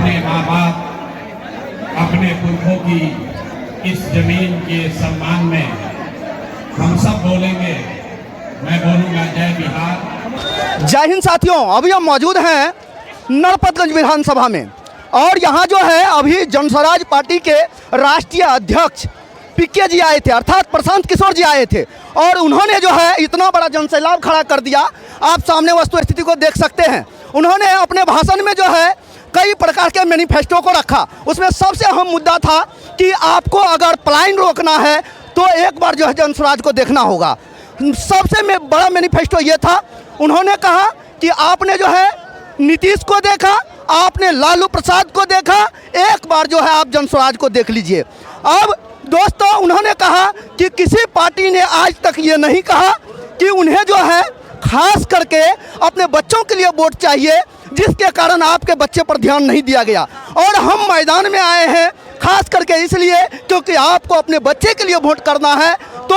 अपने माँ बाप, अपने पुरखों की इस जमीन के सम्मान में हम सब बोलेंगे। मैं बोलूँगा जय बिहार। जय हिंद साथियों, अभी हम मौजूद हैं नरपतगंज विधानसभा में और यहाँ जो है अभी जनस्वराज पार्टी के राष्ट्रीय अध्यक्ष पीके जी आए थे, अर्थात प्रशांत किशोर जी आए थे और उन्होंने जो है इतना बड़ा जनसैलाब खड़ा कर दिया। आप सामने वस्तु स्थिति को देख सकते हैं। उन्होंने अपने भाषण में जो है कई प्रकार के मैनिफेस्टो को रखा। उसमें सबसे अहम मुद्दा था कि आपको अगर पलायन रोकना है तो एक बार जो है जनस्वराज को देखना होगा। सबसे बड़ा मैनिफेस्टो ये था, उन्होंने कहा कि आपने जो है नीतीश को देखा, आपने लालू प्रसाद को देखा, एक बार जो है आप जनस्वराज को देख लीजिए। अब दोस्तों, उन्होंने कहा कि किसी पार्टी ने आज तक ये नहीं कहा कि उन्हें जो है खास करके अपने बच्चों के लिए वोट चाहिए, जिसके कारण आपके बच्चे पर ध्यान नहीं दिया गया। और हम मैदान में आए हैं खास करके इसलिए क्योंकि आपको अपने बच्चे के लिए वोट करना है, तो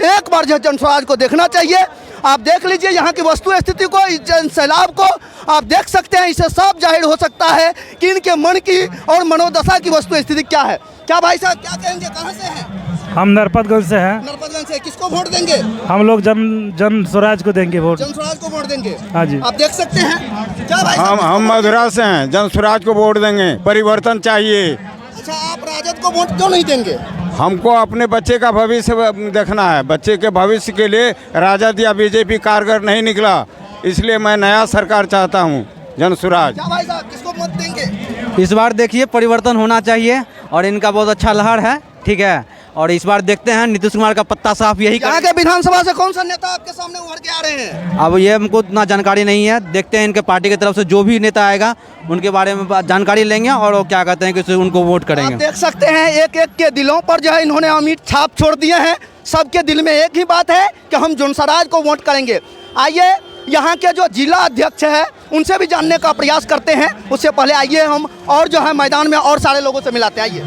एक बार जो जनस्वराज को देखना चाहिए। आप देख लीजिए यहाँ की वस्तु स्थिति को, इस जनसैलाब को आप देख सकते हैं। इससे साफ जाहिर हो सकता है कि इनके मन की और मनोदशा की वस्तु स्थिति क्या है। क्या भाई साहब क्या कहेंगे, कहाँ से हैं? हम नरपतगंज से हैं। नरपतगंज से। किसको वोट देंगे? हम लोग जनस्वराज को देंगे वोट। जनस्वराज को वोट देंगे। हाँ जी। आप देख सकते हैं। क्या भाई साहब? हम मधुरा से हैं, जनस्वराज को वोट देंगे। परिवर्तन चाहिए। अच्छा, आप राजद को वोट क्यों नहीं देंगे? हमको अपने बच्चे का भविष्य देखना है। बच्चे के भविष्य के लिए राजद या बीजेपी कारगर नहीं निकला, इसलिए मैं नया सरकार चाहता हूँ, जनस्वराज। क्या भाई साहब किसको वोट देंगे? इस बार देखिए परिवर्तन होना चाहिए और इनका बहुत अच्छा लहर है, ठीक है। और इस बार देखते हैं नीतीश कुमार का पत्ता साफ यही यहाँ के विधानसभा से कौन सा नेता आपके सामने उभर के आ रहे हैं? अब ये हमको उतना जानकारी नहीं है, देखते हैं इनके पार्टी की तरफ से जो भी नेता आएगा उनके बारे में जानकारी लेंगे और वो क्या कहते हैं कि उनको वोट करेंगे। आप देख सकते हैं एक एक के दिलों पर जो है इन्होंने अमिट छाप छोड़ दिए हैं। सबके दिल में एक ही बात है कि हम जनस्वराज को वोट करेंगे। आइए यहाँ के जो जिला अध्यक्ष है उनसे भी जानने का प्रयास करते हैं। उससे पहले आइए हम और जो है मैदान में और सारे लोगों से मिलाते हैं। आइए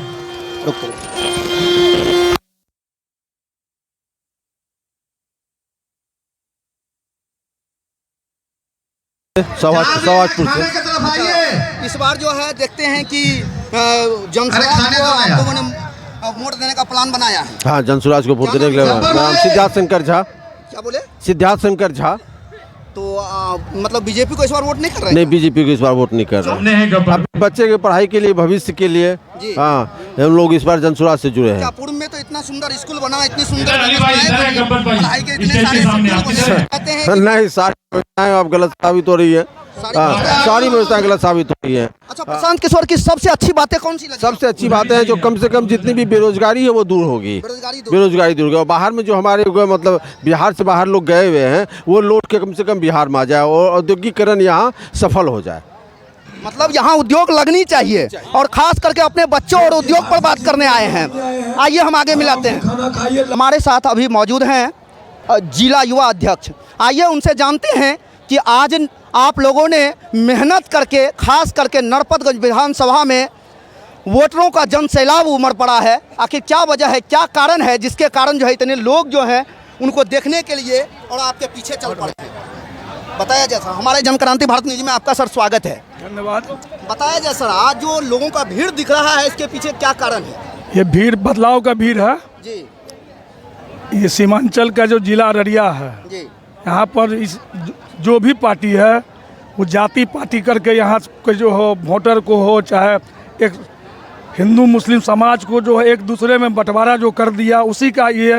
सवाजपुर से। इस बार जो है देखते हैं कि जनस्वराज को आप लोगों ने वोट देने का प्लान बनाया है। हाँ, जनस्वराज को वोट देने के लिए। मेरा नाम सिद्धार्थ शंकर झा। क्या बोले? सिद्धार्थ शंकर झा। तो मतलब बीजेपी को इस बार वोट नहीं कर रहे हैं? नहीं, बीजेपी को इस बार वोट नहीं कर रहे हैं। अपने बच्चे के पढ़ाई के लिए, भविष्य के लिए हाँ, हम लोग इस बार जनस्वराज से जुड़े हैं। पूर्व में तो इतना सुंदर स्कूल बना, इतनी सुंदर पढ़ाई के इतने सारे नहीं, सारी व्यवस्थाएं अब गलत साबित हो रही है। सारी व्यवस्थाएं गलत साबित हो रही है। अच्छा, प्रशांत किशोर की सबसे अच्छी बातें कौन सी लगी? सबसे अच्छी बातें हैं जो कम से कम जितनी भी बेरोजगारी है वो दूर होगी। बेरोजगारी दूर होगी। और बाहर में जो हमारे मतलब बिहार से बाहर लोग गए हुए हैं वो लौट के कम से कम बिहार में आ जाए और औद्योगिकरण यहाँ सफल हो जाए। मतलब यहाँ उद्योग लगनी चाहिए और खास करके अपने बच्चों और उद्योग पर बात करने आए हैं। आइए हम आगे मिलाते हैं। हमारे साथ अभी मौजूद हैं जिला युवा अध्यक्ष। आइए उनसे जानते हैं कि आज आप लोगों ने मेहनत करके खास करके नरपतगंज विधानसभा में वोटरों का जनसैलाब उमड़ पड़ा है। आखिर क्या वजह है, क्या कारण है जिसके कारण जो है इतने लोग जो हैं उनको देखने के लिए और आपके पीछे चल पड़े हैं? बताया जाए सर। हमारे जनक्रांति भारत न्यूज में आपका सर स्वागत है। धन्यवाद। बताया जाए सर, आज जो लोगों का भीड़ दिख रहा है इसके पीछे क्या कारण है? ये भीड़ बदलाव का भीड़ है जी ये। सीमांचल का जो जिला अररिया है, जी यहाँ पर इस जो भी पार्टी है वो जाति पार्टी करके यहाँ के जो हो वोटर को हो चाहे एक हिंदू मुस्लिम समाज को जो है एक दूसरे में बंटवारा जो कर दिया, उसी का ये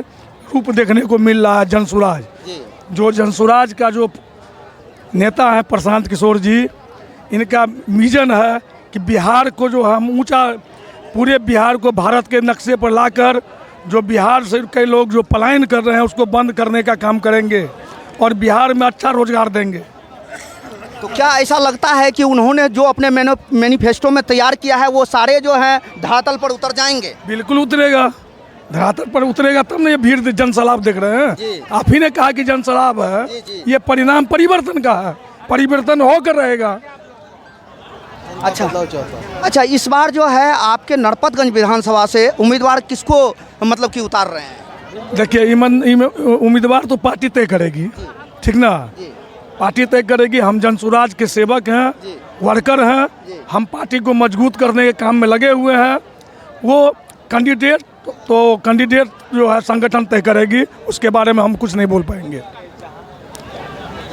रूप देखने को मिल रहा है जनस्वराज। जो जनस्वराज का जो नेता है प्रशांत किशोर जी, इनका विजन है कि बिहार को जो हम ऊंचा, पूरे बिहार को भारत के नक्शे पर लाकर जो बिहार से कई लोग जो पलायन कर रहे हैं उसको बंद करने का काम करेंगे और बिहार में अच्छा रोजगार देंगे। तो क्या ऐसा लगता है कि उन्होंने जो अपने मैनिफेस्टो में तैयार किया है वो सारे जो है धरातल पर उतर जाएंगे? बिल्कुल उतरेगा, धरातल पर उतरेगा तब ना ये भीड़ जनसैलाब देख रहे हैं। आप ही ने कहा कि जनसैलाब है, ये परिणाम परिवर्तन का है, परिवर्तन होकर रहेगा। अच्छा, इस बार जो है आपके नरपतगंज विधानसभा से उम्मीदवार किसको मतलब कि उतार रहे हैं? देखिए, उम्मीदवार तो पार्टी तय करेगी, ठीक ना। पार्टी तय करेगी। हम जनस्वराज के सेवक हैं वर्कर हैं, हम पार्टी को मजबूत करने के काम में लगे हुए हैं। वो कैंडिडेट तो कैंडिडेट जो है संगठन तय करेगी, उसके बारे में हम कुछ नहीं बोल पाएंगे।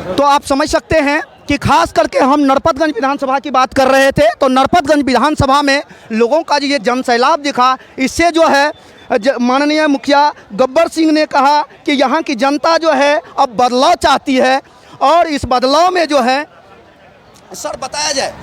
तो आप समझ सकते हैं कि खास करके हम नरपतगंज विधानसभा की बात कर रहे थे, तो नरपतगंज विधानसभा में लोगों का जो ये जनसैलाब दिखा, इससे जो है माननीय मुखिया गब्बर सिंह ने कहा कि यहाँ की जनता जो है अब बदलाव चाहती है, और इस बदलाव में जो है सर बताया जाए,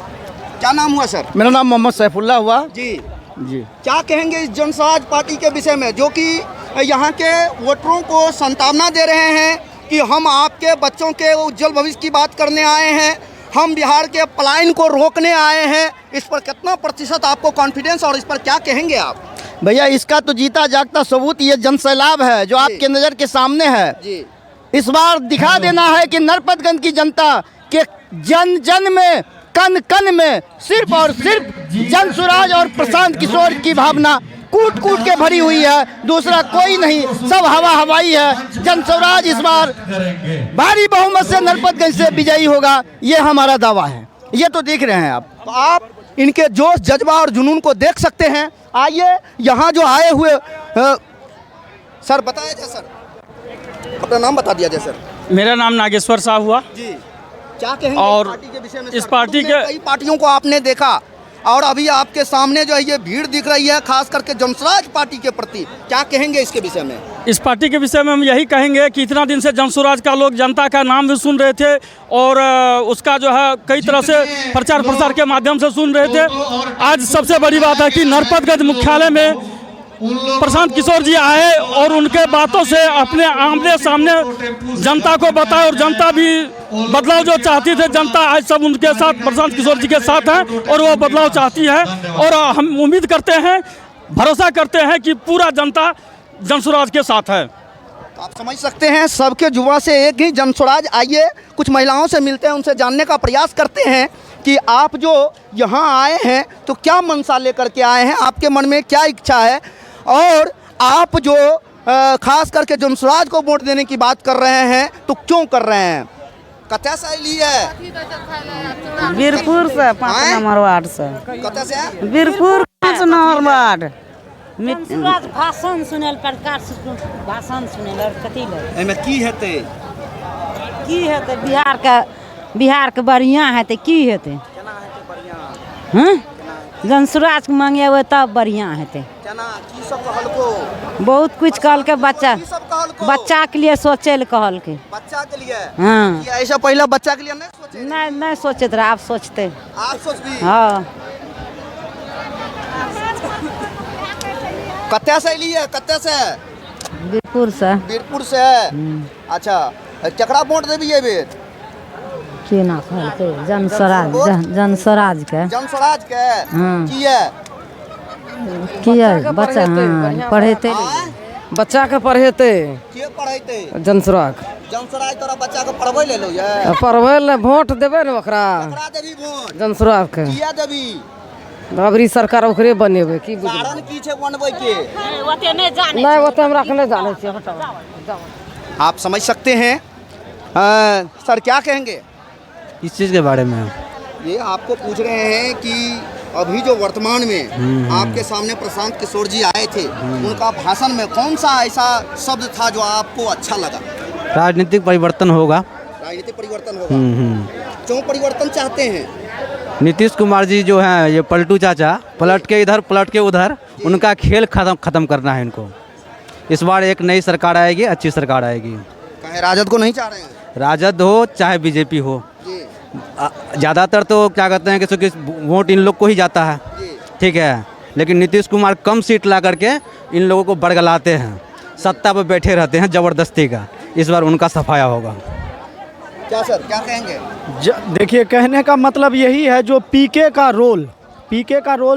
क्या नाम हुआ सर? मेरा नाम मोहम्मद सैफुल्ला हुआ जी जी। क्या कहेंगे इस जनसुराज पार्टी के विषय में, जो कि यहाँ के वोटरों को सांत्वना दे रहे हैं कि हम आपके बच्चों के उज्जवल भविष्य की बात करने आए हैं, हम बिहार के पलायन को रोकने आए हैं। इस पर कितना प्रतिशत आपको कॉन्फिडेंस, और इस पर क्या कहेंगे आप? भैया इसका तो जीता जागता सबूत ये जनसैलाब है जो आपके नज़र के सामने है। जी इस बार दिखा देना है कि नरपतगंज की जनता के जन जन में, कन कन में सिर्फ और सिर्फ जनसुराज और प्रशांत किशोर की भावना कूट कूट के भरी हुई है, दूसरा कोई नहीं, सब हवा हवाई है। जनसुराज इस बार भारी बहुमत से नरपतगंज से विजयी होगा, ये हमारा दावा है। ये तो देख रहे हैं आप। तो आप इनके जोश, जज्बा और जुनून को देख सकते हैं। आइए यहाँ जो आए हुए सर बताया जाए, सर अपना नाम बता दिया जाए सर। मेरा नाम नागेश्वर साहब हुआ जी, क्या कहेंगे और इस पार्टी के विषय में? इस सर, पार्टी के कई पार्टियों को आपने देखा, और अभी आपके सामने जो है ये भीड़ दिख रही है, खास करके जनसुराज पार्टी के प्रति क्या कहेंगे इसके विषय में? इस पार्टी के विषय में हम यही कहेंगे कि इतना दिन से जनसुराज का लोग जनता का नाम भी सुन रहे थे, और उसका जो है कई तरह से प्रचार प्रसार के माध्यम से सुन रहे थे। आज सबसे बड़ी बात है कि नरपतगंज मुख्यालय में प्रशांत किशोर जी आए और उनके बातों से अपने आमने सामने जनता को बताया, और जनता भी बदलाव जो चाहती थी, जनता आज सब उनके साथ, प्रशांत किशोर जी के साथ है, और वो बदलाव चाहती है। और हम उम्मीद करते हैं, भरोसा करते हैं कि पूरा जनता जनसुराज के साथ है। आप समझ सकते हैं, सबके जुआ से एक ही जनसुराज। आइए कुछ महिलाओं से मिलते हैं, उनसे जानने का प्रयास करते हैं कि आप जो यहाँ आए हैं तो क्या मनसा लेकर के आए हैं, आपके मन में क्या इच्छा है, और आप जो खास करके जनसुराज को वोट देने की बात कर रहे हैं तो क्यों कर रहे हैं? कत्या से ली है? बीरपुर से 5 नंबर वार्ड से। कत्या से? Birpur 5 number ward. भाषण सुनल, प्रकार भाषण सुनल, और कथी ले एमे की हेतै? की हेतै? बिहार के बढ़िया हेतै, की हेतै? केना हेतै बढ़िया? हैं? जनसुराज के मंगेबै तब बढ़िया हेतै। केना की सब कहलको? बहुत कुछ कहलकै, बच्चा की सब कहलको? बच्चा के लिए सोचे ले कहलकै। बच्चा के लिए? हाँ, कि ऐसा पहले बच्चा के लिए नहीं सोचे? नहीं सोचत रहे, आप सोचते। आप सोचबी? हाँ। कत्या से ली है? कत्या से? बीरपुर से। बीरपुर से? अच्छा, केकरा वोट देबी ये बेर? की ना कहलकै? जनसुराज के। जनसुराज के? हाँ। किया? बच्चा पढ़ेते, बच्चा के पढ़ेते के पढ़ेते? जनसुराज। जनसुराज तोरा बच्चा के पढ़बै ले लो ये? पढ़बै ले वोट देबै ने ओकरा, केकरा देबी वोट? जनसुराज के। किया देबी? अबरी सरकार ओकरे बनेबै। की कारण की छै बनबै के? नहीं ओते हमरा के नहीं जाने छियै, हटाओ। आप समझ सकते हैं। सर क्या कहेंगे इस चीज़ के बारे में? ये आपको पूछ रहे हैं कि अभी जो वर्तमान में आपके सामने प्रशांत किशोर जी आए थे, उनका भाषण में कौन सा ऐसा शब्द था जो आपको अच्छा लगा? राजनीतिक परिवर्तन होगा। राजनीतिक परिवर्तन होगा? क्यों परिवर्तन चाहते हैं? नीतीश कुमार जी जो हैं, ये पलटू चाचा, पलट के इधर पलट के उधर, उनका खेल खत्म करना है इनको। इस बार एक नई सरकार आएगी, अच्छी सरकार आएगी। कहे राजद को नहीं चाह रहे हैं? राजद हो चाहे बीजेपी हो, ज़्यादातर तो क्या कहते हैं कि वोट इन लोग को ही जाता है, ठीक है, लेकिन नीतीश कुमार कम सीट ला करके इन लोगों को बरगलाते हैं, सत्ता पर बैठे रहते हैं ज़बरदस्ती का। इस बार उनका सफाया होगा। क्या सर क्या कहेंगे? देखिए, कहने का मतलब यही है, जो पीके का रोल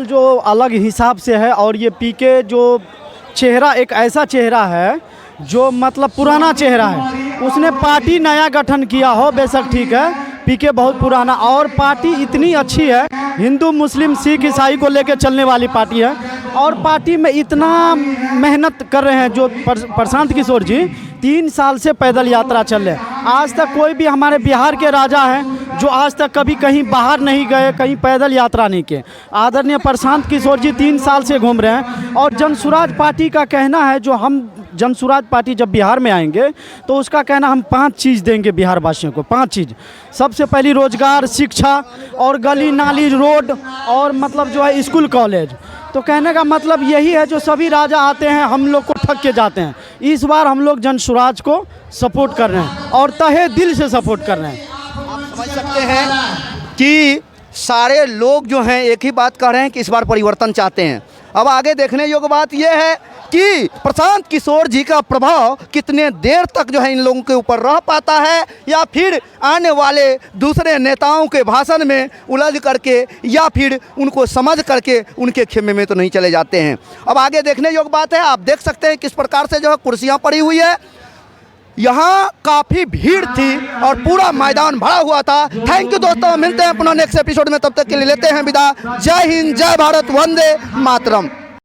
जो अलग हिसाब से है, और ये पीके जो चेहरा एक ऐसा चेहरा है जो मतलब पुराना चेहरा है। उसने पार्टी नया गठन किया हो बेशक, ठीक है, पीके बहुत पुराना, और पार्टी इतनी अच्छी है, हिंदू मुस्लिम सिख ईसाई को लेकर चलने वाली पार्टी है, और पार्टी में इतना मेहनत कर रहे हैं जो प्रशांत किशोर जी 3 साल से पैदल यात्रा चल रहे हैं। आज तक कोई भी हमारे बिहार के राजा हैं जो आज तक कभी कहीं बाहर नहीं गए, कहीं पैदल यात्रा नहीं किए। आदरणीय प्रशांत किशोर जी 3 साल से घूम रहे हैं और जनसुराज पार्टी का कहना है, जो हम जनसुराज पार्टी जब बिहार में आएंगे तो उसका कहना हम 5 चीज़ देंगे बिहार वासियों को। 5 चीज़, सबसे पहली रोजगार, शिक्षा और गली नाली रोड और मतलब जो है स्कूल कॉलेज। तो कहने का मतलब यही है, जो सभी राजा आते हैं हम लोग को ठग के जाते हैं। इस बार हम लोग जनसुराज को सपोर्ट कर रहे हैं और तहे दिल से सपोर्ट कर रहे हैं। आप समझ सकते हैं कि सारे लोग जो हैं एक ही बात कह रहे हैं कि इस बार परिवर्तन चाहते हैं। अब आगे देखने योग्य बात यह है कि प्रशांत किशोर जी का प्रभाव कितने देर तक जो है इन लोगों के ऊपर रह पाता है, या फिर आने वाले दूसरे नेताओं के भाषण में उलझ करके या फिर उनको समझ करके उनके खेमे में तो नहीं चले जाते हैं। अब आगे देखने योग्य बात है, आप देख सकते हैं किस प्रकार से जो है कुर्सियाँ पड़ी हुई है। यहाँ काफ़ी भीड़ थी और पूरा मैदान भरा हुआ था। थैंक यू दोस्तों, मिलते हैं पुनः नेक्स्ट एपिसोड में, तब तक के लिए लेते हैं विदा। जय हिंद, जय भारत, वंदे मातरम।